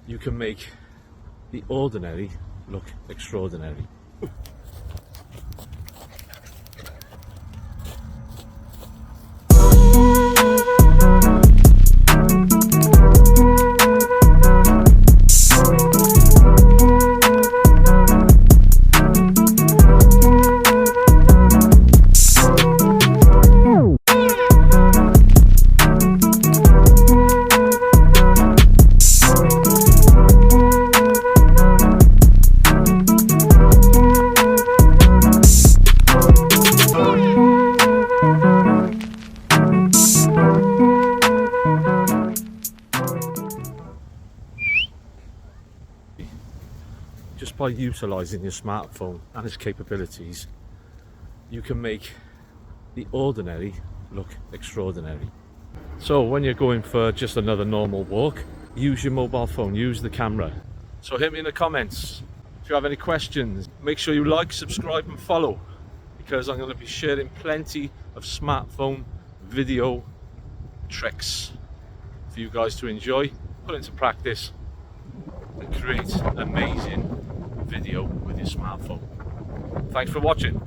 you can make the ordinary look extraordinary. Just by utilising your smartphone and its capabilities, you can make the ordinary look extraordinary. So when you're going for just another normal walk, use your mobile phone, use the camera. So hit me in the comments if you have any questions. Make sure you like, subscribe and follow, because I'm going to be sharing plenty of smartphone video tricks for you guys to enjoy, put into practice and create amazing video with your smartphone. Thanks for watching.